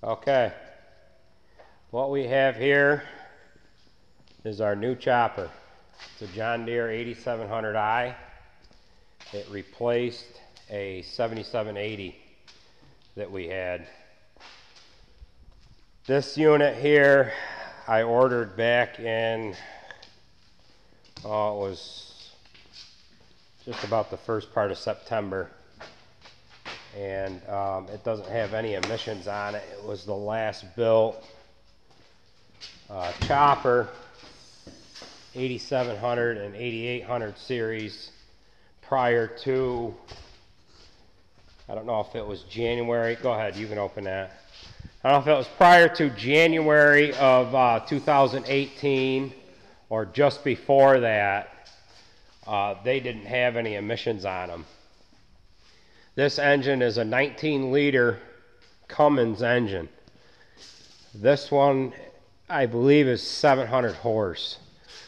Okay, what we have here is our new chopper. It's a John Deere 8700i. It replaced a 7780 that we had. This unit here I ordered back in, it was just about the first part of September. And it doesn't have any emissions on it. It was the last built chopper, 8700 and 8800 series, prior to, I don't know if it was January, go ahead, you can open that. I don't know if it was prior to January of 2018 or just before that. They didn't have any emissions on them. This engine is a 19-liter Cummins engine. This one, I believe, is 700 horse,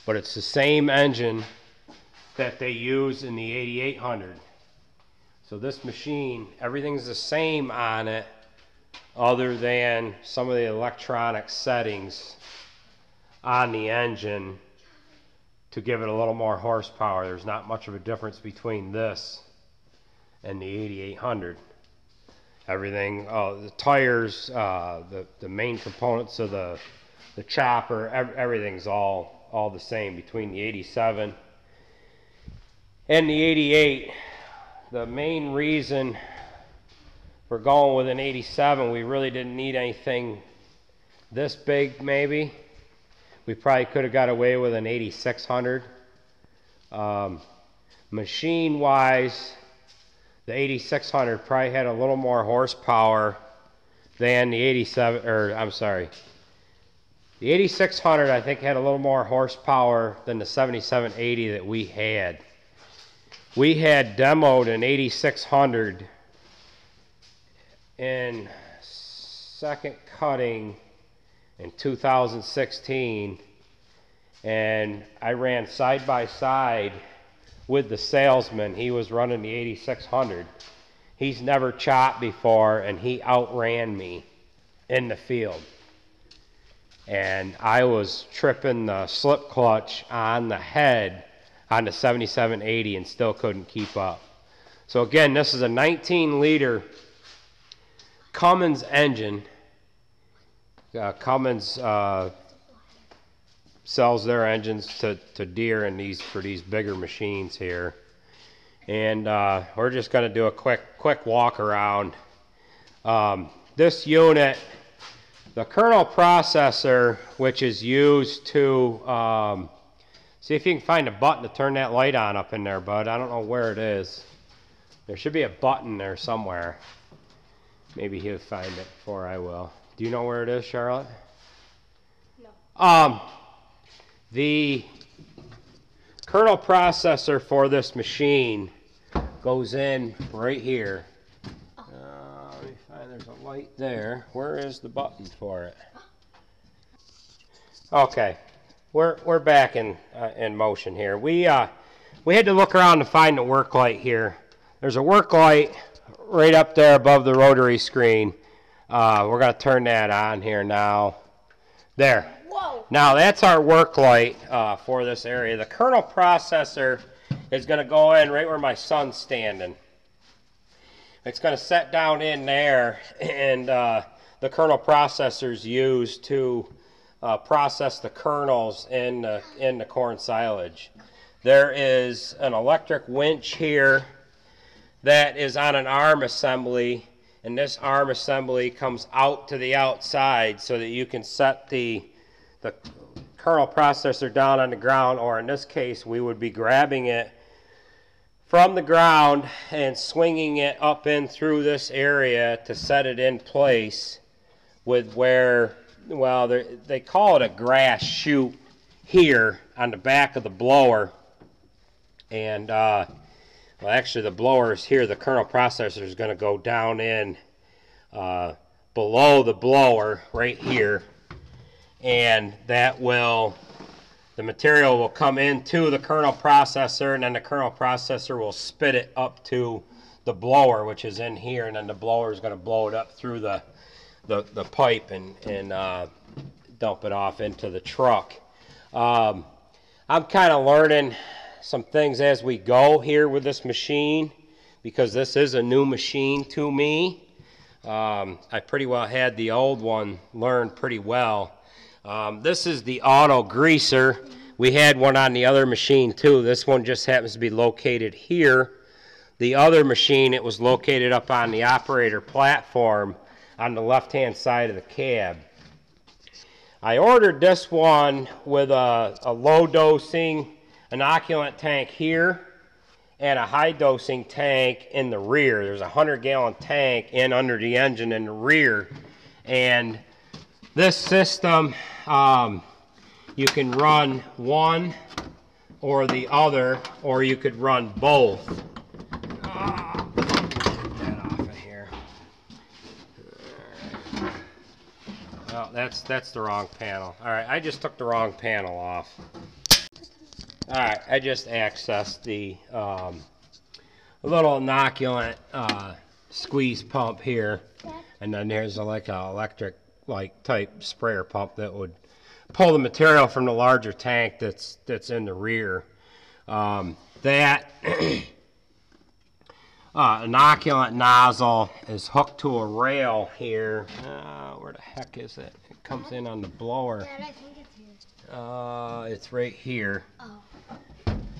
but it's the same engine that they use in the 8800. So this machine, everything's the same on it other than some of the electronic settings on the engine to give it a little more horsepower. There's not much of a difference between this and the 8800. Everything, the tires, the main components of the chopper, everything's all the same between the 87 and the 88. The main reason for going with an 87, we really didn't need anything this big. Maybe we probably could have got away with an 8600. Machine wise, the 8600 probably had a little more horsepower than the 87, or I'm sorry, the 8600 I think had a little more horsepower than the 7780 that we had. We had demoed an 8600 in second cutting in 2016, and I ran side by side with the salesman. He was running the 8600. He's never chopped before, and he outran me in the field. And I was tripping the slip clutch on the head on the 7780 and still couldn't keep up. So again, this is a 19-liter Cummins engine. Cummins sells their engines to Deere and for these bigger machines here. And we're just going to do a quick walk around. This unit, the kernel processor, which is used to, see if you can find a button to turn that light on up in there, bud. I don't know where it is. There should be a button there somewhere. Maybe he'll find it before I will. Do you know where it is, Charlotte? No. The kernel processor for this machine goes in right here. Let me find, there's a light there. Where is the button for it? Okay, we're back in motion here. We had to look around to find the work light here. There's a work light right up there above the rotary screen. We're going to turn that on here now. There. Whoa. Now that's our work light for this area. The kernel processor is going to go in right where my son's standing. It's going to set down in there, and the kernel processor is used to process the kernels in the corn silage. There is an electric winch here that is on an arm assembly, and this arm assembly comes out to the outside so that you can set the kernel processor down on the ground, or in this case we would be grabbing it from the ground and swinging it up in through this area to set it in place with where, well, they call it a grass chute here on the back of the blower. And well, actually the blower is here. The kernel processor is going to go down in below the blower right here, and the material will come into the kernel processor, and then the kernel processor will spit it up to the blower, which is in here, and then the blower is going to blow it up through the the pipe and dump it off into the truck. I'm kind of learning some things as we go here with this machine, because this is a new machine to me. I pretty well had the old one learned pretty well. This is the auto greaser. We had one on the other machine too. This one just happens to be located here. The other machine, it was located up on the operator platform on the left-hand side of the cab. I ordered this one with a low-dosing inoculant tank here and a high-dosing tank in the rear. There's a 100-gallon tank in under the engine in the rear. And this system, you can run one or the other, or you could run both. Get that off of here. Oh, that's the wrong panel. All right, I just took the wrong panel off. All right, I just accessed the little inoculant squeeze pump here, and then there's like an electric type sprayer pump that would pull the material from the larger tank that's in the rear. That inoculant nozzle is hooked to a rail here. Where the heck is it? It comes in on the blower. Dad, I think it's here. It's right here. Oh.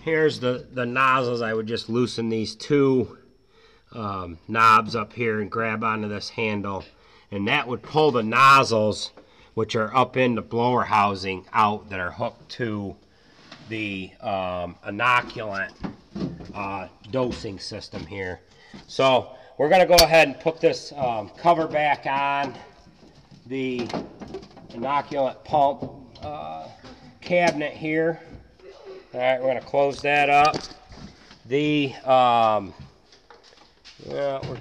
Here's the nozzles. I would just loosen these two knobs up here and grab onto this handle, and that would pull the nozzles, which are up in the blower housing, out that are hooked to the inoculant dosing system here. So we're going to go ahead and put this cover back on the inoculant pump cabinet here. All right, we're going to close that up. We're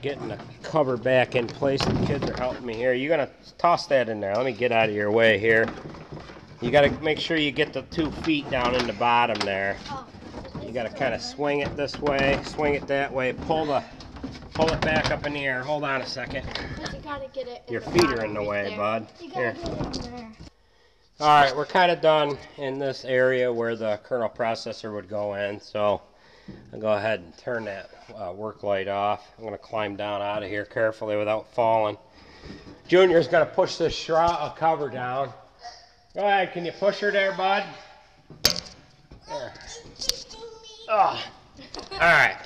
getting the cover back in place. The kids are helping me here. You're going to toss that in there. Let me get out of your way here. You got to make sure you get the 2 feet down in the bottom there. You got to kind of swing it this way, swing it that way, pull it back up in the air. Hold on a second. You gotta get it in your the feet bottom are in the way, there. bud. You Here. gotta get it in there. All right, we're kind of done in this area where the kernel processor would go in, so I'll go ahead and turn that work light off. I'm going to climb down out of here carefully without falling. Junior's going to push this shroud cover down. Go ahead, can you push her there, bud? There. Oh. All right,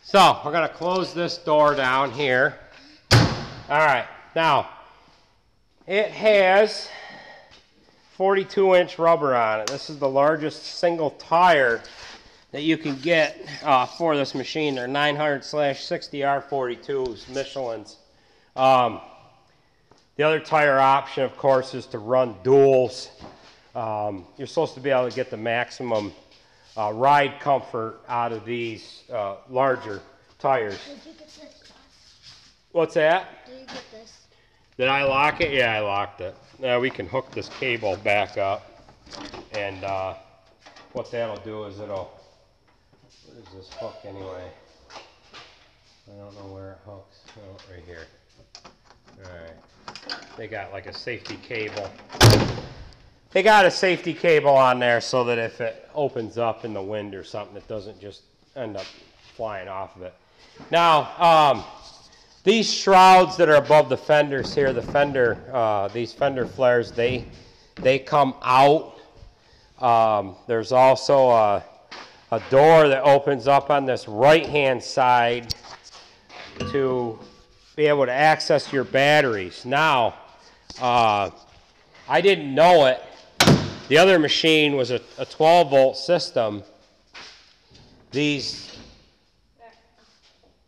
so we're going to close this door down here. All right, now it has 42-inch rubber on it. This is the largest single tire that you can get for this machine. They're 900/60R42s, Michelin's. The other tire option, of course, is to run duals. You're supposed to be able to get the maximum ride comfort out of these larger tires. Did you get this? What's that? Did you get this? Did I lock it? Yeah, I locked it. Now we can hook this cable back up, and what that'll do is where is this hook anyway? I don't know where it hooks. Oh, right here. Alright. They got like a safety cable. They got a safety cable on there so that if it opens up in the wind or something, it doesn't just end up flying off of it. Now, these shrouds that are above the fenders here, these fender flares, they come out. There's also a door that opens up on this right-hand side to be able to access your batteries. Now, I didn't know it. The other machine was a 12-volt system. These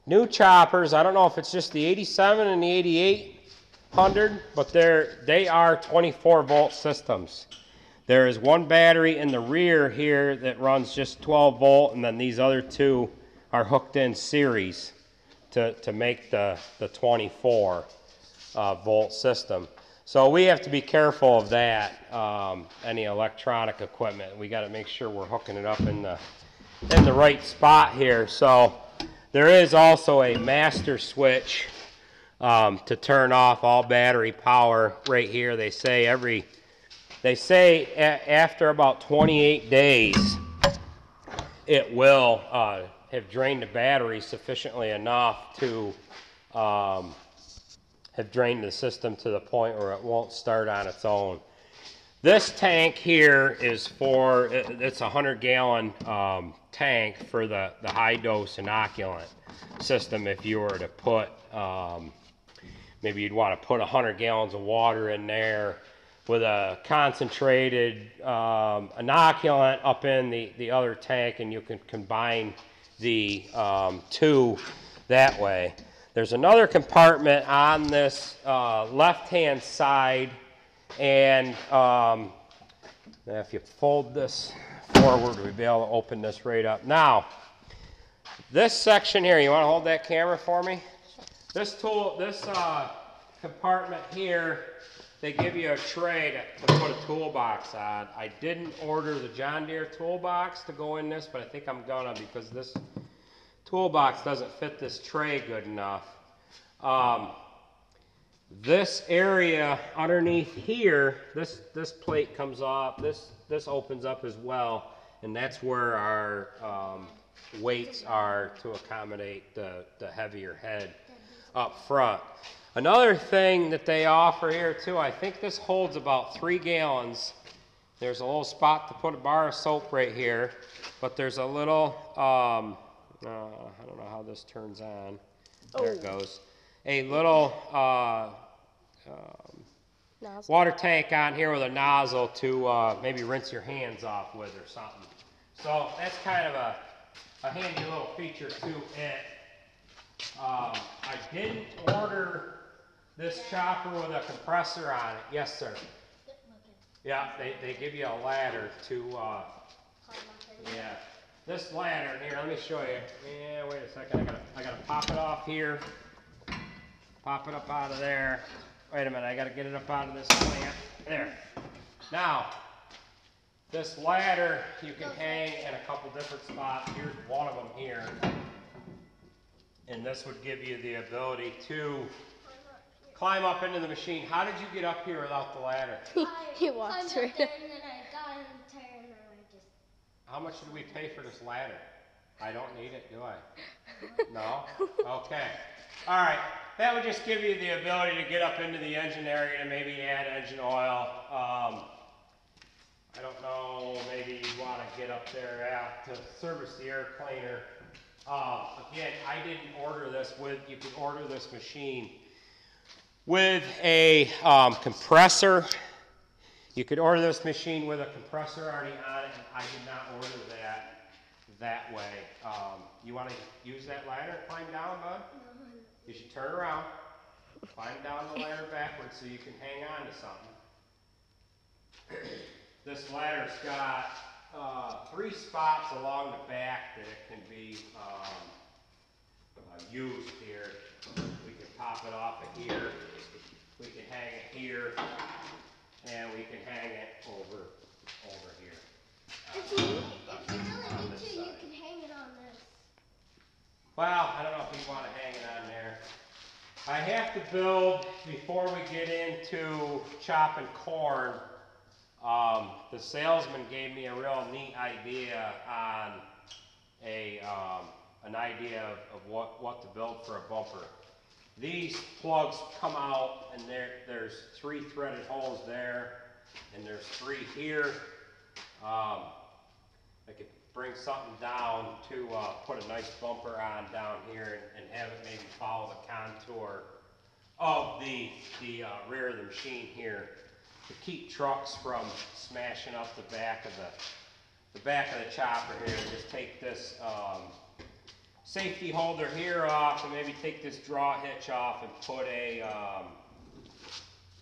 new choppers, I don't know if it's just the 87 and the 8800, but they are 24-volt systems. There is one battery in the rear here that runs just 12 volt, and then these other two are hooked in series to make the 24 volt system. So we have to be careful of that, any electronic equipment. We got to make sure we're hooking it up in the right spot here. So there is also a master switch to turn off all battery power right here. They say after about 28 days, it will have drained the battery sufficiently enough to have drained the system to the point where it won't start on its own. This tank here is for, it's a 100-gallon tank for the high-dose inoculant system. If you were to put, maybe you'd want to put 100 gallons of water in there with a concentrated inoculant up in the other tank, and you can combine the two that way. There's another compartment on this left-hand side, and if you fold this forward, we'll be able to open this right up. Now, this section here, you want to hold that camera for me? This compartment here, they give you a tray to put a toolbox on. I didn't order the John Deere toolbox to go in this, but I think I'm gonna, because this toolbox doesn't fit this tray good enough. This area underneath here, this plate comes off, this opens up as well, and that's where our weights are to accommodate the heavier head up front. Another thing that they offer here too, I think this holds about 3 gallons. There's a little spot to put a bar of soap right here, but there's a little, I don't know how this turns on. There it goes. A little water tank on here with a nozzle to maybe rinse your hands off with or something. So that's kind of a handy little feature to it. I didn't order this chopper with a compressor on it. Yes, sir. Yeah, they give you a ladder to, yeah. This ladder here, let me show you. Yeah, wait a second, I gotta pop it off here. Pop it up out of there. Wait a minute, I gotta get it up out of this plant. There. Now, this ladder you can hang in a couple different spots. Here's one of them here. And this would give you the ability to climb up into the machine. How did you get up here without the ladder? He walked through. And then I got in the tire and then I just... How much did we pay for this ladder? I don't need it, do I? No? Okay. All right. That would just give you the ability to get up into the engine area and maybe add engine oil. I don't know, maybe you want to get up there to service the air cleaner. Again, I didn't order this with, you can order this machine with a compressor. You could order this machine with a compressor already on it, and I did not order that way. You want to use that ladder and climb down, bud? You should turn around, climb down the ladder backwards so you can hang on to something. This ladder's got 3 spots along the back that it can be used here. We can pop it off of here, we can hang it here, and we can hang it over here. If you really need to, you can hang it on this. Well, I don't know if you want to hang it on there. I have to build, before we get into chopping corn, the salesman gave me a real neat idea on an idea of what to build for a bumper. These plugs come out, and there's 3 threaded holes there, and there's 3 here. I could bring something down to put a nice bumper on down here and have it maybe follow the contour of the rear of the machine here to keep trucks from smashing up the back of the chopper here. Just take this safety holder here off, and maybe take this draw hitch off and put a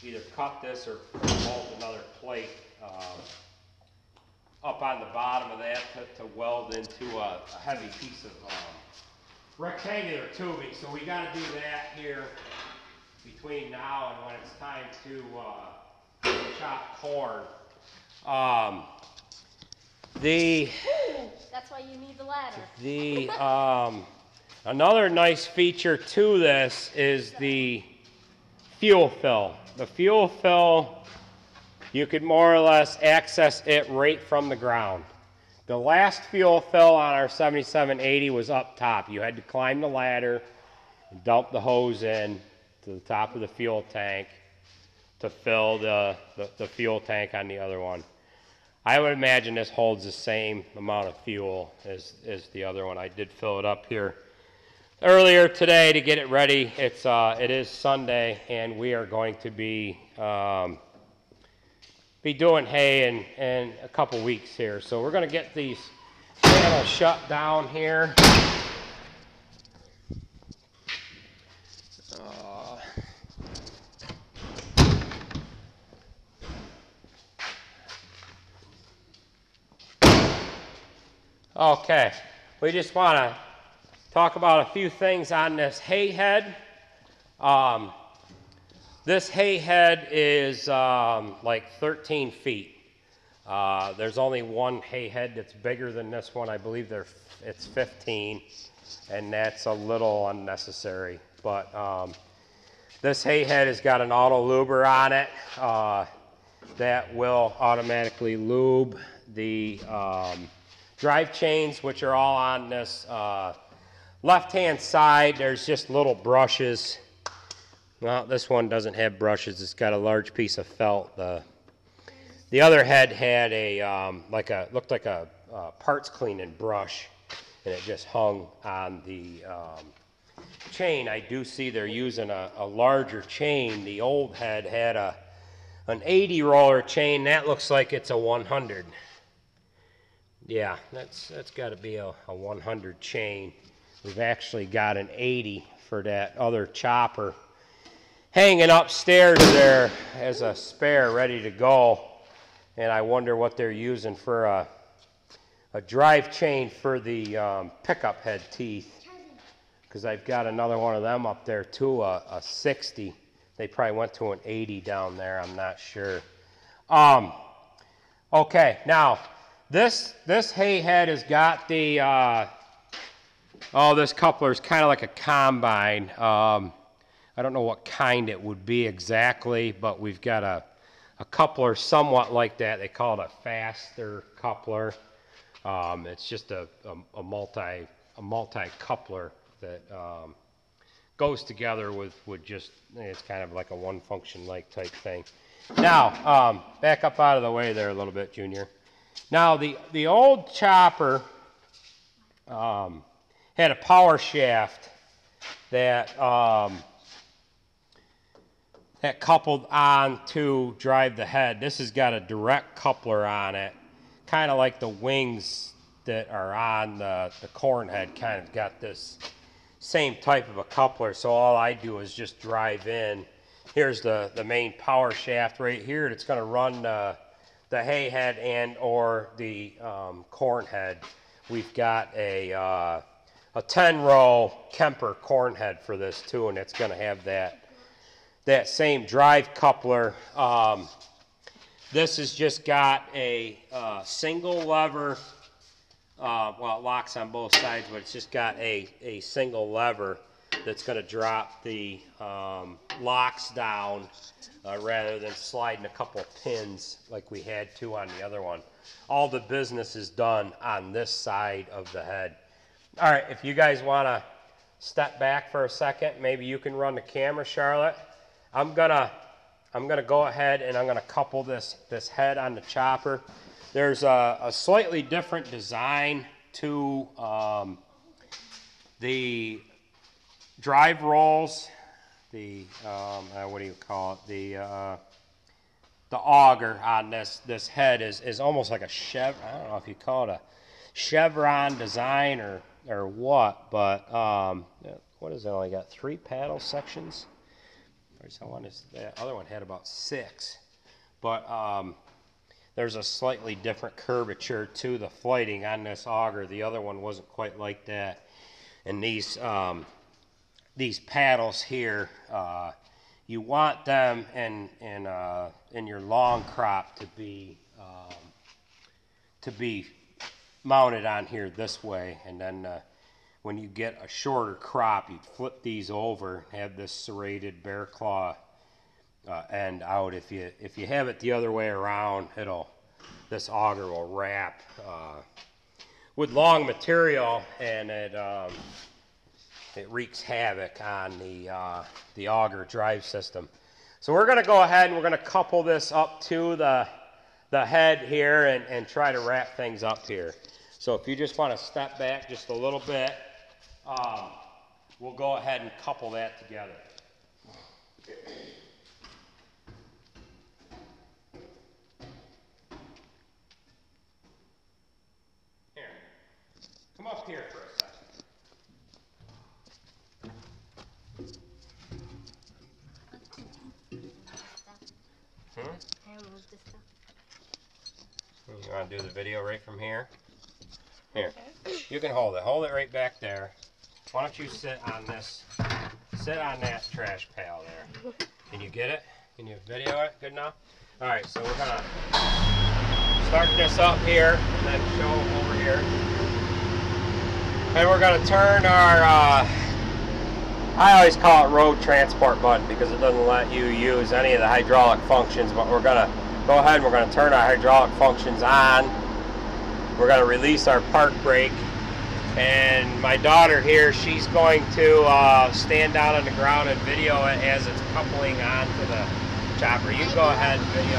either cut this or bolt another plate up on the bottom of that to weld into a heavy piece of rectangular tubing. So we got to do that here between now and when it's time to chop corn. That's why you need the ladder. Another nice feature to this is the fuel fill. The fuel fill, you could more or less access it right from the ground. The last fuel fill on our 7780 was up top. You had to climb the ladder and dump the hose in to the top of the fuel tank to fill the fuel tank on the other one. I would imagine this holds the same amount of fuel as the other one. I did fill it up here earlier today to get it ready. It is Sunday, and we are going to be doing hay in a couple weeks here. So we're going to get these panels shut down here. Okay, we just want to talk about a few things on this hay head. This hay head is like 13 feet. There's only one hay head that's bigger than this one. I believe it's 15, and that's a little unnecessary. But this hay head has got an auto luber on it that will automatically lube the drive chains, which are all on this left-hand side. There's just little brushes. Well, this one doesn't have brushes. It's got a large piece of felt. The other head had a looked like a parts cleaning brush, and it just hung on the chain. I do see they're using a larger chain. The old head had an 80 roller chain. That looks like it's a 100. Yeah, that's got to be a 100 chain. We've actually got an 80 for that other chopper hanging upstairs there as a spare ready to go. And I wonder what they're using for a drive chain for the pickup head teeth, because I've got another one of them up there too, a 60. They probably went to an 80 down there, I'm not sure. Okay, now this hay head has got the this coupler is kind of like a combine. I don't know what kind it would be exactly, but we've got a coupler somewhat like that. They call it a faster coupler. It's just a multi coupler that goes together with just, it's kind of like a one function like type thing. Now back up out of the way there a little bit, Junior. Now the old chopper had a power shaft that that coupled on to drive the head. This has got a direct coupler on it, kind of like the wings that are on the corn head kind of got this same type of a coupler. So all I do is just drive in. Here's the main power shaft right here. It's going to run the hay head and or the corn head. We've got a 10-row Kemper corn head for this too, and it's going to have that same drive coupler. This has just got a single lever. Well, it locks on both sides, but it's just got a single lever that's going to drop the locks down rather than sliding a couple of pins like we had to on the other one. All the business is done on this side of the head. All right, if you guys want to step back for a second, maybe you can run the camera, Charlotte. I'm gonna go ahead and I'm gonna couple this head on the chopper. There's a slightly different design to the drive rolls. The what do you call it? The auger on this head is almost like a chevron. I don't know if you call it a chevron design or what, but what is it? Only got 3 paddle sections. The other one had about 6, but there's a slightly different curvature to the flighting on this auger. The other one wasn't quite like that. And these paddles here, you want them in your long crop to be mounted on here this way, and then when you get a shorter crop, you'd flip these over and have this serrated bear claw end out. If you have it the other way around, this auger will wrap with long material, and it wreaks havoc on the auger drive system. So we're going to go ahead and we're going to couple this up to the head here and try to wrap things up here. So if you just want to step back just a little bit, we'll go ahead and couple that together. Here, come up here for a second. You want to do the video right from here? Here, you can hold it. Hold it right back there. Why don't you sit on that trash pail there. Can you get it? Can you video it? Good enough? All right, so we're gonna start this up here and then show over here. And we're gonna turn our, I always call it road transport button because it doesn't let you use any of the hydraulic functions, but we're gonna go ahead and we're gonna turn our hydraulic functions on. We're going to release our park brake, and my daughter here, she's going to stand down on the ground and video it as it's coupling onto the chopper. You go ahead and video.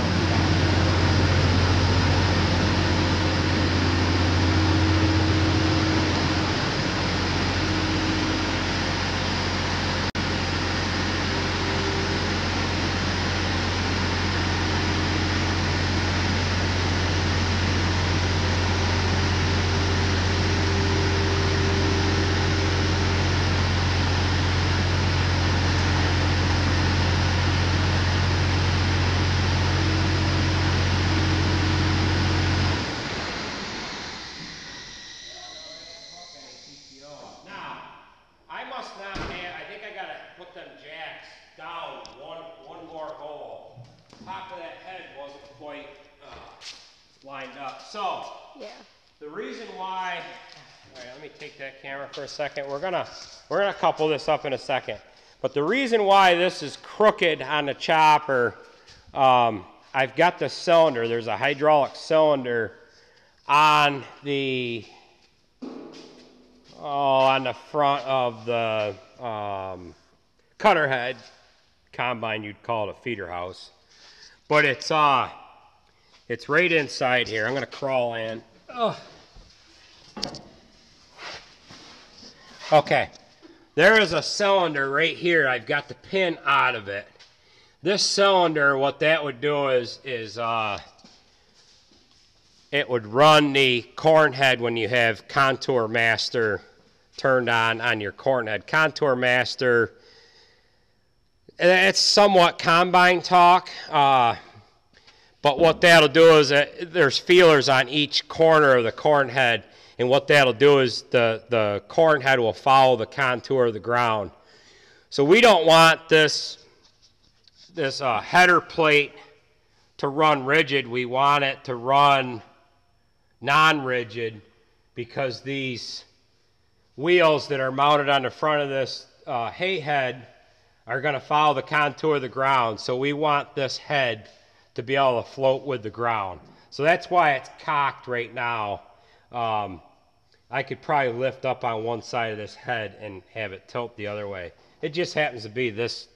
Lined up. So, yeah. The reason why, all right, let me take that camera for a second. We're gonna couple this up in a second. But the reason why this is crooked on the chopper, I've got the cylinder. There's a hydraulic cylinder on the front of the cutter head. Combine, you'd call it a feeder house. But it's right inside here. I'm going to crawl in. Oh. Okay. There is a cylinder right here. I've got the pin out of it. This cylinder, what that would do is it would run the corn head when you have Contour Master turned on your corn head. Contour Master, it's somewhat combine talk. But what that'll do is there's feelers on each corner of the corn head, and what that'll do is the corn head will follow the contour of the ground. So we don't want this header plate to run rigid. We want it to run non-rigid because these wheels that are mounted on the front of this hay head are going to follow the contour of the ground. So we want this head to be able to float with the ground. So that's why it's cocked right now. I could probably lift up on one side of this head and have it tilt the other way. It just happens to be this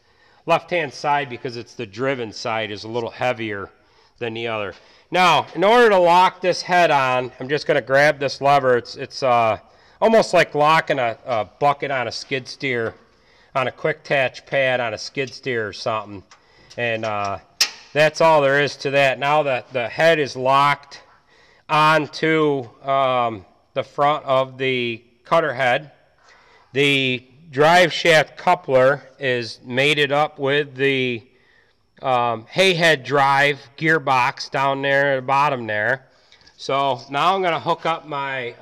left-hand side, because it's the driven side, is a little heavier than the other. Now, in order to lock this head on, I'm just going to grab this lever. It's almost like locking a bucket on a skid steer, on a quick attach pad on a skid steer or something. And that's all there is to that. Now that the head is locked onto the front of the cutter head, the drive shaft coupler is mated up with the hay head drive gearbox down there at the bottom there. So now I'm going to hook up my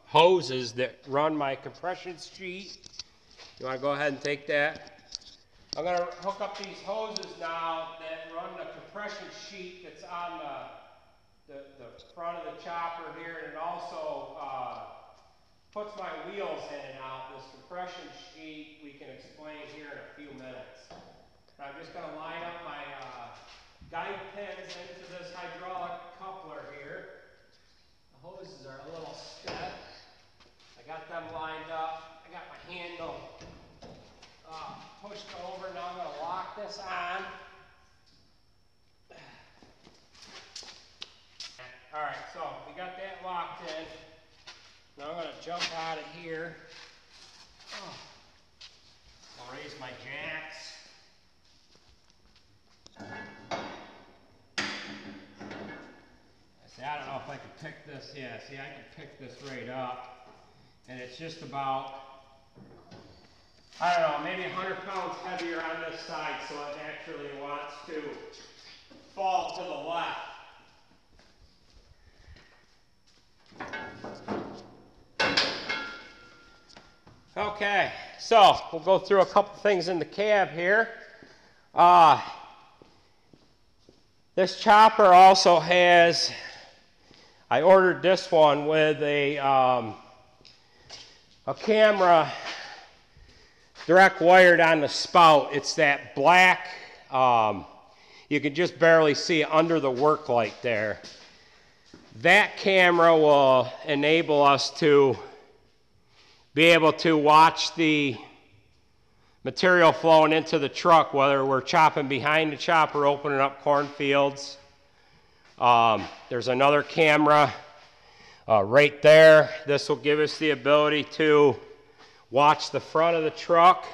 hoses that run my compression sheet. You want to go ahead and take that? I'm going to hook up these hoses now that run the compression sheet that's on the front of the chopper here, and it also puts my wheels in and out. This compression sheet we can explain here in a few minutes. I'm just going to line up my guide pins into this hydraulic coupler here. The hoses are a little stiff. I got them lined up. I got my handle pushed over. Now I'm going to lock this on. Alright, so we got that locked in. Now I'm going to jump out of here. I'll raise my jacks. I don't know if I can pick this. Yeah, see, I can pick this right up. And it's just about, I don't know, maybe 100 pounds heavier on this side, so it naturally wants to fall to the left. Okay, so we'll go through a couple things in the cab here. This chopper also has, I ordered this one with a camera direct wired on the spout. It's that black, you can just barely see it under the work light there. That camera will enable us to be able to watch the material flowing into the truck, whether we're chopping behind the chopper, opening up cornfields. There's another camera right there. This will give us the ability to watch the front of the truck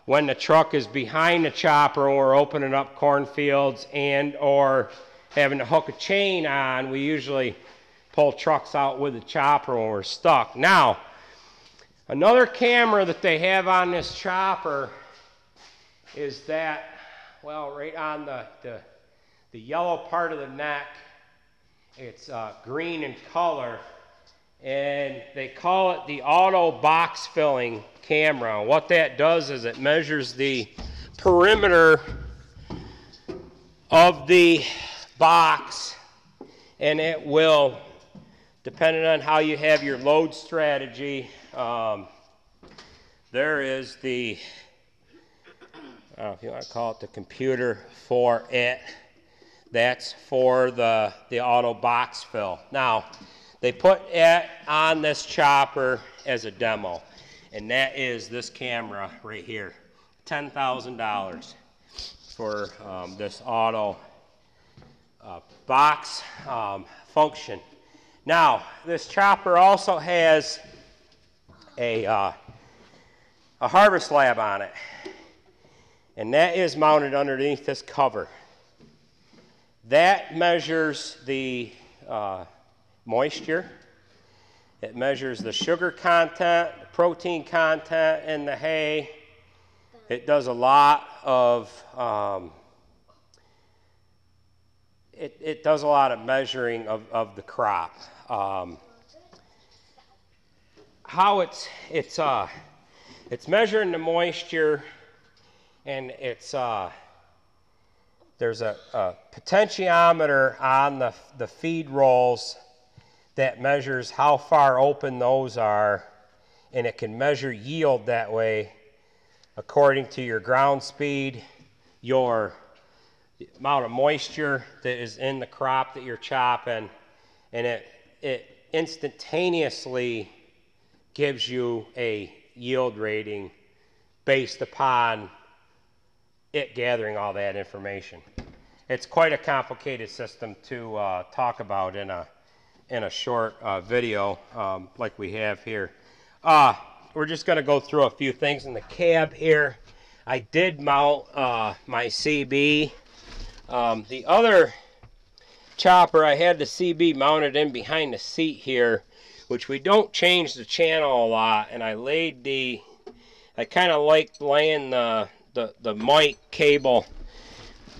when the truck is behind the chopper and we're opening up cornfields and or having to hook a chain on. We usually pull trucks out with the chopper when we're stuck. Now, another camera that they have on this chopper is that, well, right on the yellow part of the neck. It's green in color, and they call it the auto box filling camera. What that does is it measures the perimeter of the box, and it will, depending on how you have your load strategy, there is the, I don't know if you want to call it the computer for it. That's for the auto box fill. Now, they put it on this chopper as a demo, and that is this camera right here. $10,000 for this auto box function. Now, this chopper also has a harvest lab on it, and that is mounted underneath this cover. That measures the moisture. It measures the sugar content, the protein content in the hay. It does a lot of it does a lot of measuring of the crop. How it's measuring the moisture, and it's there's a potentiometer on the feed rolls that measures how far open those are, and it can measure yield that way according to your ground speed, your amount of moisture that is in the crop that you're chopping, and it instantaneously gives you a yield rating based upon it gathering all that information. It's quite a complicated system to talk about in a short video like we have here. We're just going to go through a few things in the cab here. I did mount my CB. The other chopper, I had the CB mounted in behind the seat here, which we don't change the channel a lot, and I kind of like laying the mic cable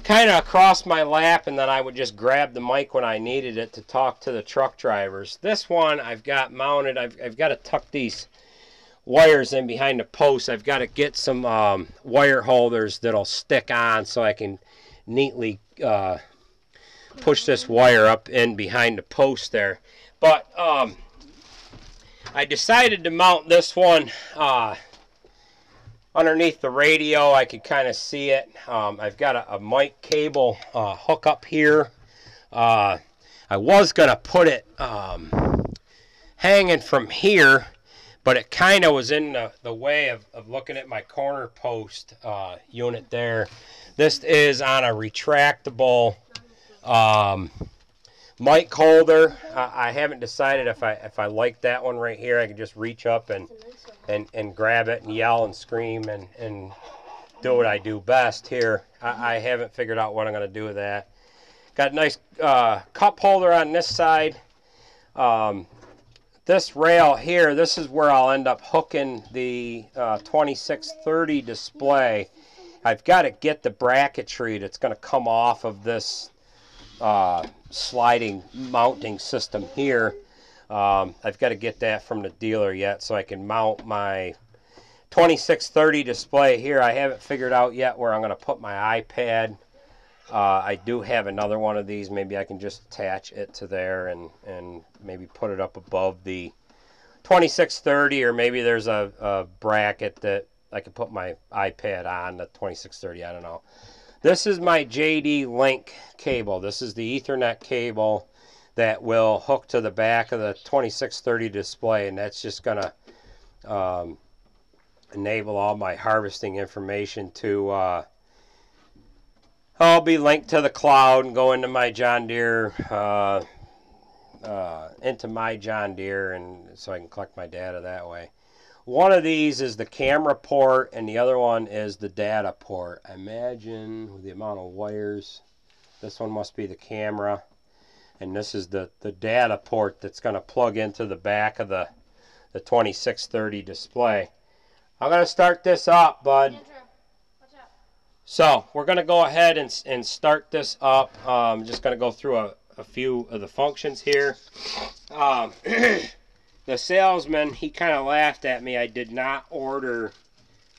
kind of across my lap, and then I would just grab the mic when I needed it to talk to the truck drivers. This one I've got mounted. I've got to tuck these wires in behind the post. I've got to get some wire holders that'll stick on so I can neatly push this wire up in behind the post there. But I decided to mount this one underneath the radio. I could kind of see it. I've got a mic cable hook up here. I was going to put it hanging from here, but it kind of was in the way of looking at my corner post unit there. This is on a retractable mic holder. I haven't decided if I like that one right here. I can just reach up and grab it and yell and scream and do what I do best here. I haven't figured out what I'm going to do with that. Got a nice cup holder on this side. This rail here, this is where I'll end up hooking the 2630 display. I've got to get the bracketry that's going to come off of this sliding mounting system here. I've got to get that from the dealer yet so I can mount my 2630 display here. I haven't figured out yet where I'm going to put my iPad. I do have another one of these. Maybe I can just attach it to there and maybe put it up above the 2630, or maybe there's a bracket that I can put my iPad on the 2630. I don't know. This is my JD Link cable. This is the Ethernet cable that will hook to the back of the 2630 display, and that's just going to enable all my harvesting information to I'll be linked to the cloud and go into my John Deere, and so I can collect my data that way. One of these is the camera port, and the other one is the data port. Imagine with the amount of wires, this one must be the camera, and this is the data port that's going to plug into the back of the 2630 display. I'm going to start this up, bud. So we're going to go ahead and start this up. I'm just going to go through a few of the functions here. The salesman, he kind of laughed at me. I did not order.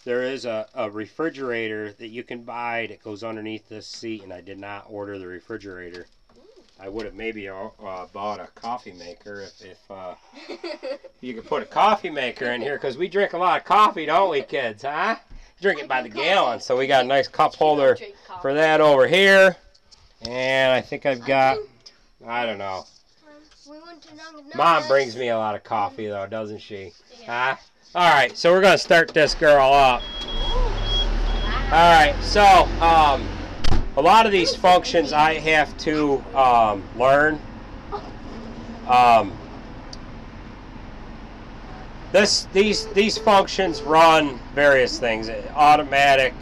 There is a refrigerator that you can buy that goes underneath this seat, and I did not order the refrigerator. I would have maybe bought a coffee maker if you could put a coffee maker in here, because we drink a lot of coffee, don't we, kids, huh? Drink it by the gallon. So we got a nice cup holder for that over here. And I think I've got, I don't know. Mom brings me a lot of coffee, though, doesn't she? Huh? All right, so we're going to start this girl up. All right, so a lot of these functions I have to learn. These functions run various things. Automatic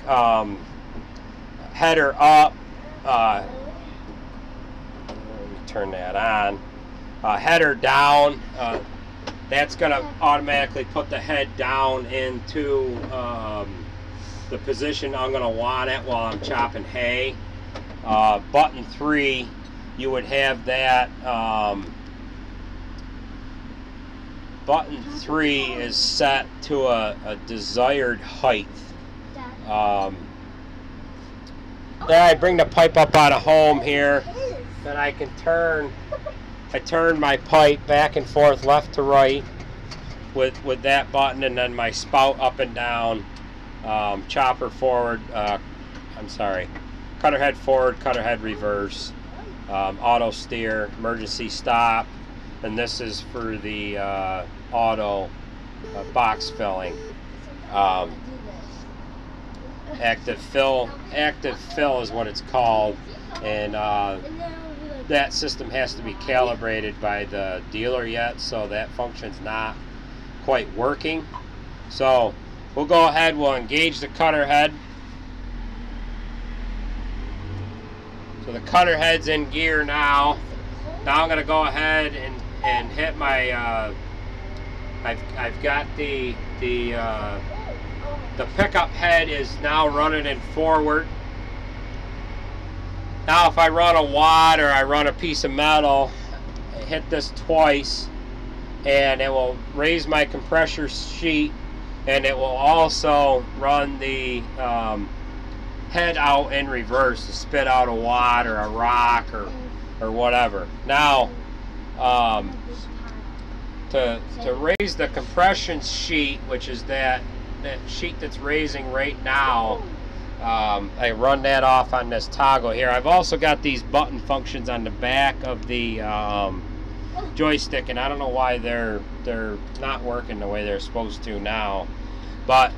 header up. Let me turn that on. Header down. That's going to automatically put the head down into the position I'm going to want it while I'm chopping hay. Button 3, you would have that. Button 3 is set to a desired height. Then I bring the pipe up out of home here. Then I can turn my pipe back and forth, left to right, with that button, and then my spout up and down, chopper forward. Cutter head forward, cutter head reverse, auto steer, emergency stop. And this is for the auto box filling. Active fill is what it's called, and that system has to be calibrated by the dealer yet, so that function's not quite working. So we'll go ahead, we'll engage the cutter head. So the cutter head's in gear now. Now I'm going to go ahead and hit my I've got the pickup head is now running in forward. Now if I run a wad or I run a piece of metal, I hit this twice and it will raise my compressor sheet, and it will also run the head out in reverse to spit out a wad or a rock or whatever. Now to raise the compression sheet, which is that sheet that's raising right now. I run that off on this toggle here. I've also got these button functions on the back of the joystick, and I don't know why they're not working the way they're supposed to now. But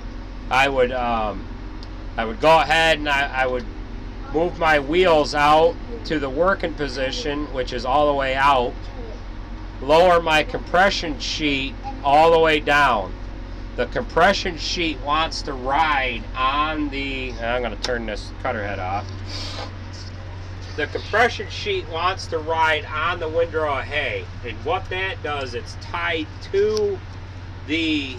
I would go ahead and I would move my wheels out to the working position, which is all the way out. Lower my compression sheet all the way down. The compression sheet wants to ride on the, I'm going to turn this cutter head off. The compression sheet wants to ride on the windrow of hay. And what that does, it's tied to the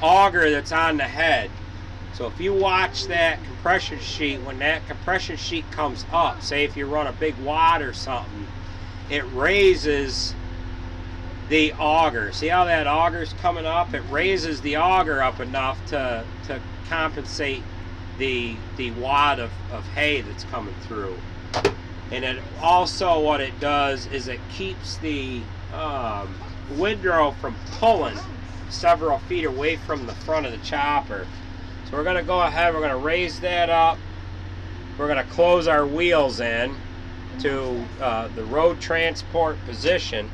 auger that's on the head. So if you watch that compression sheet, when that compression sheet comes up, say if you run a big wad or something, it raises the auger. See how that auger's coming up? It raises the auger up enough to compensate the wad of hay that's coming through. And it also, what it does is it keeps the windrow from pulling several feet away from the front of the chopper. So we're going to go ahead, we're going to raise that up. We're going to close our wheels in to the road transport position.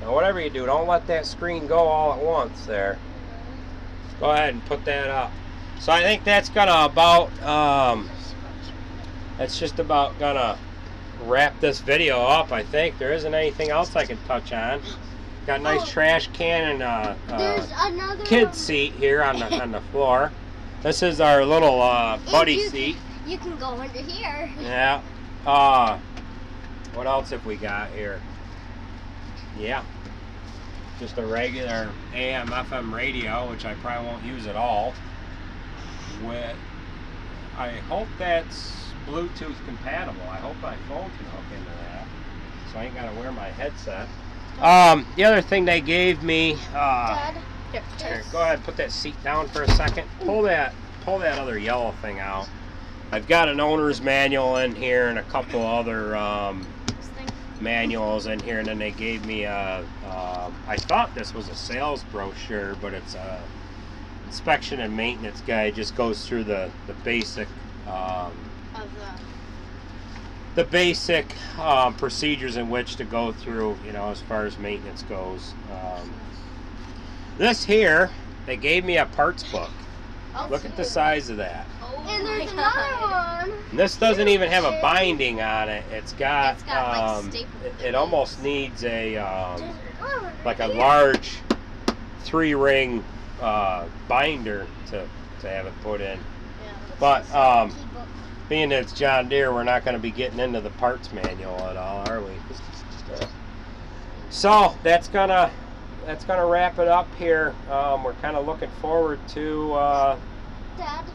Now whatever you do, don't let that screen go all at once there. Go ahead and put that up. So I think that's gonna about, that's just about gonna wrap this video up, I think. There isn't anything else I can touch on. Got a nice trash can and a kid seat here on the floor. This is our little buddy seat. You can go under here. Yeah. What else have we got here? Yeah, just a regular AM FM radio, which I probably won't use at all. I hope that's Bluetooth compatible. I hope my phone can hook into that, so I ain't gotta wear my headset. The other thing they gave me, Dad, here, go ahead, put that seat down for a second. Pull that other yellow thing out. I've got an owner's manual in here and a couple other manuals in here, and then they gave me a, I thought this was a sales brochure, but it's a inspection and maintenance guide. Just goes through the basic procedures in which to go through, you know, as far as maintenance goes. This here, they gave me a parts book. Look at the size of that. and there's another one. And this doesn't even have a binding on it. It's got like, it almost needs a like a large 3-ring binder to have it put in. But being that it's John Deere, we're not going to be getting into the parts manual at all, are we? So that's gonna wrap it up here. We're kind of looking forward to Dad.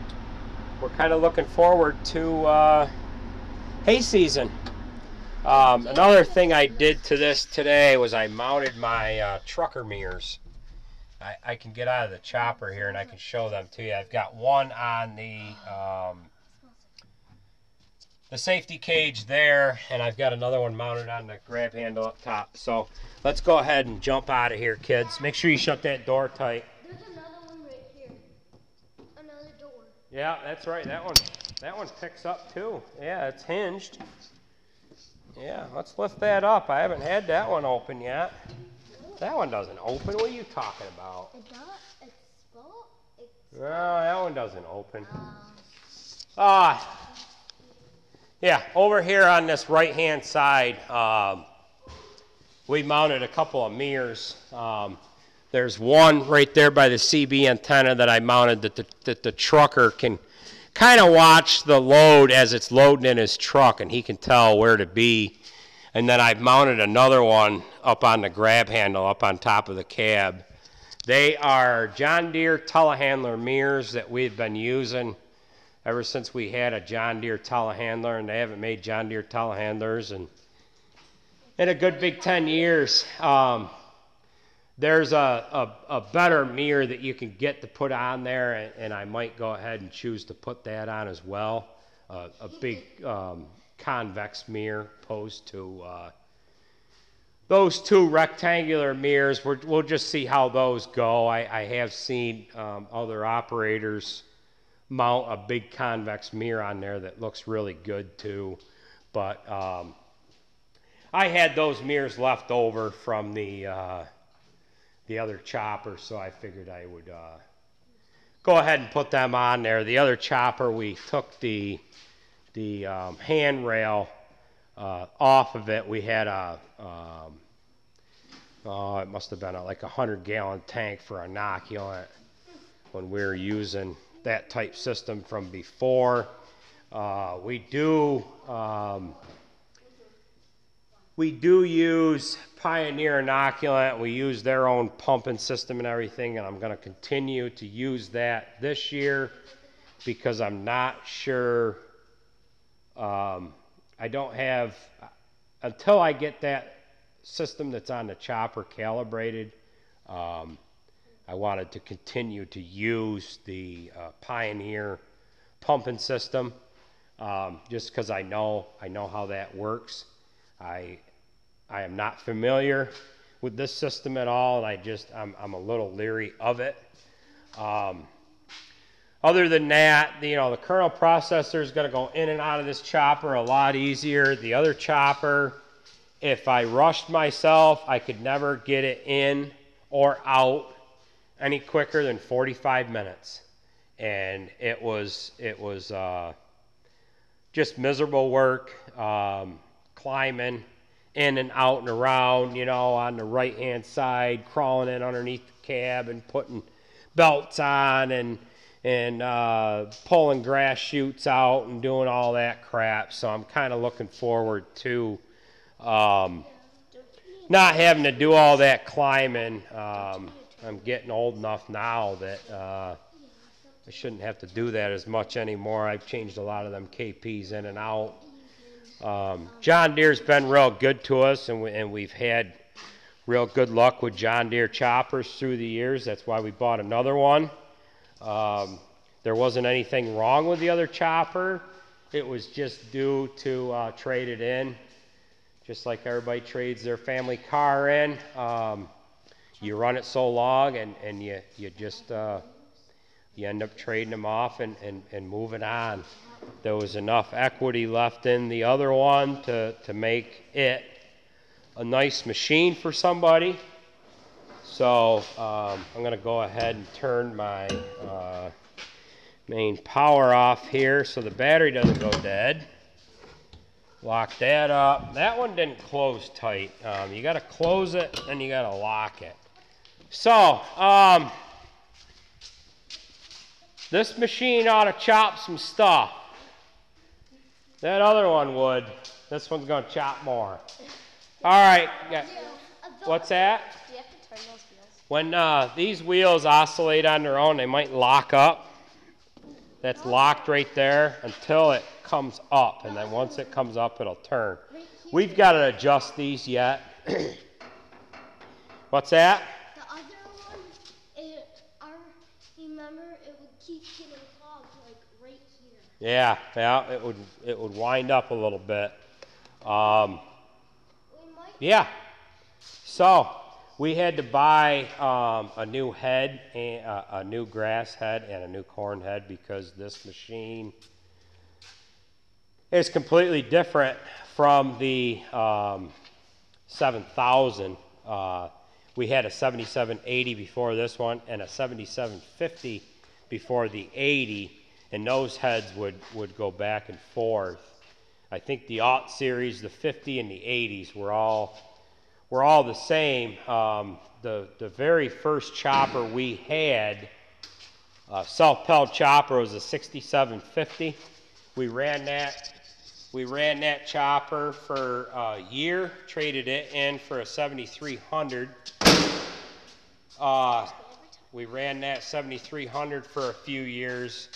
We're kind of looking forward to hay season. Another thing I did to this today was I mounted my trucker mirrors. I can get out of the chopper here and I can show them to you. I've got one on the safety cage there, and I've got another one mounted on the grab handle up top. So let's go ahead and jump out of here, kids. Make sure you shut that door tight. There's another one right here. Another door. Yeah, that's right. That one picks up too. Yeah, it's hinged. Yeah, let's lift that up. I haven't had that one open yet. That one doesn't open. What are you talking about? It does. It's full. No, that one doesn't open. Yeah, over here on this right-hand side, we mounted a couple of mirrors. There's one right there by the CB antenna that I mounted that the trucker can kind of watch the load as it's loading in his truck, and he can tell where to be. And then I've mounted another one up on the grab handle up on top of the cab. They are John Deere telehandler mirrors that we've been using ever since we had a John Deere telehandler, and they haven't made John Deere telehandlers in a good big 10 years. There's a better mirror that you can get to put on there, and I might go ahead and choose to put that on as well. A big convex mirror opposed to those two rectangular mirrors, we'll just see how those go. I have seen other operators mount a big convex mirror on there that looks really good too. But I had those mirrors left over from the other chopper, so I figured I would go ahead and put them on there. The other chopper, we took the handrail off of it. We had a it must have been like a 100-gallon tank for inoculant when we were using that type system from before. We do use Pioneer Inoculant. We use their own pumping system and everything, and I'm going to continue to use that this year because I'm not sure. I don't have, until I get that system that's on the chopper calibrated, I wanted to continue to use the Pioneer pumping system just because I know how that works. I am not familiar with this system at all, and I'm a little leery of it. Other than that, the kernel processor is going to go in and out of this chopper a lot easier. The other chopper, if I rushed myself, I could never get it in or out any quicker than 45 minutes. And it was just miserable work, climbing in and out and around, on the right-hand side, crawling in underneath the cab and putting belts on and pulling grass chutes out and doing all that crap. So I'm kind of looking forward to not having to do all that climbing. I'm getting old enough now that I shouldn't have to do that as much anymore. I've changed a lot of them KPs in and out. John Deere's been real good to us, and we've had real good luck with John Deere choppers through the years. That's why we bought another one. There wasn't anything wrong with the other chopper. It was just due to trade it in, just like everybody trades their family car in. You run it so long, and you end up trading them off and moving on. There was enough equity left in the other one to make it a nice machine for somebody. So I'm going to go ahead and turn my main power off here so the battery doesn't go dead. Lock that up. That one didn't close tight. You got to close it and you got to lock it. So this machine ought to chop some stuff. That other one would. This one's going to chop more. All right. What's that? Do you have to turn those wheels? When these wheels oscillate on their own, they might lock up. That's locked right there until it comes up. And then once it comes up, it'll turn. We've got to adjust these yet. What's that? The other one, remember, it would keep getting clogged, like right here. Yeah, it would wind up a little bit. Yeah. So we had to buy a new head, a new grass head, and a new corn head because this machine is completely different from the 7000. We had a 7780 before this one and a 7750 before the 80, and those heads would go back and forth. I think the Alt series, the 50 and the 80s were all the same. The very first chopper we had, self-propelled chopper, was a 6750. We ran that chopper for a year, traded it in for a 7300. We ran that 7300 for a few years,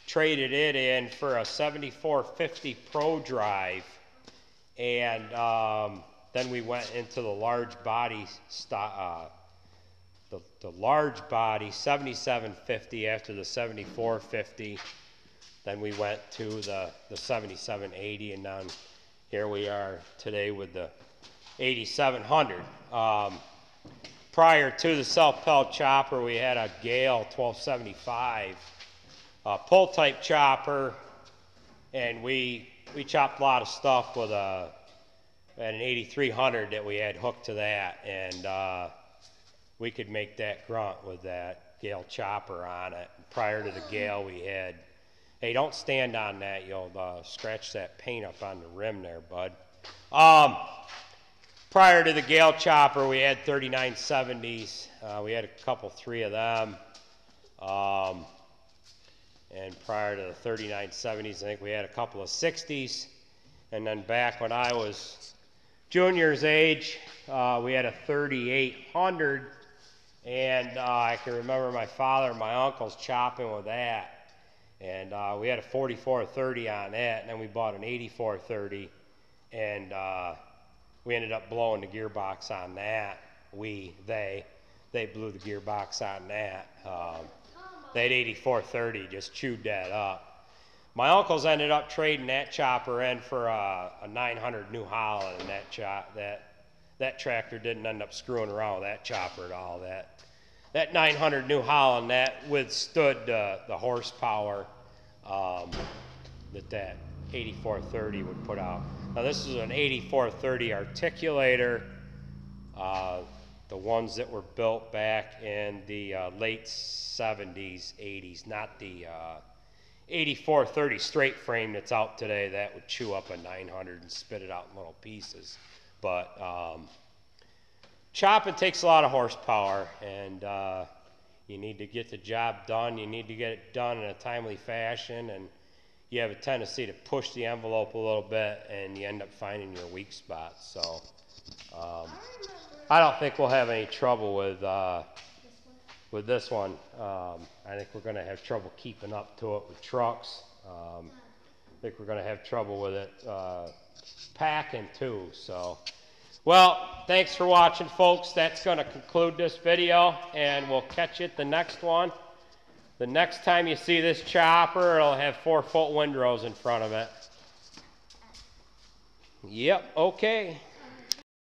traded it in for a 7450 Pro Drive, and then we went into the large body the large body 7750 after the 7450. Then we went to the 7780, and then here we are today with the 8700. Prior to the self-propelled chopper, we had a Gale 1275 pull type chopper, and we chopped a lot of stuff with an 8300 that we had hooked to that, and we could make that grunt with that Gale chopper on it. Prior to the Gale, we had, hey, don't stand on that, you'll scratch that paint up on the rim there, bud. Prior to the Gale chopper, we had 3970s. We had a couple, 3 of them. And prior to the 3970s, I think we had a couple of 60s. And then back when I was junior's age, we had a 3800. And I can remember my father and my uncles chopping with that. And we had a 4430 on that, and then we bought an 8430. And we ended up blowing the gearbox on that. They blew the gearbox on that. That 8430 just chewed that up. My uncles ended up trading that chopper in for a 900 New Holland, and that tractor didn't end up screwing around with that chopper at all. That 900 New Holland, that withstood the horsepower that 8430 would put out. Now this is an 8430 articulator, the ones that were built back in the late 70s, 80s, not the 8430 straight frame that's out today. That would chew up a 900 and spit it out in little pieces. But chopping takes a lot of horsepower, and you need to get the job done. You need to get it done in a timely fashion, and you have a tendency to push the envelope a little bit, and you end up finding your weak spots. So I don't think we'll have any trouble with this one. I think we're going to have trouble keeping up to it with trucks. I think we're going to have trouble with it packing too. So, well, thanks for watching, folks. That's going to conclude this video, and we'll catch you at the next one. The next time you see this chopper, it'll have 4-foot windrows in front of it. Yep, okay.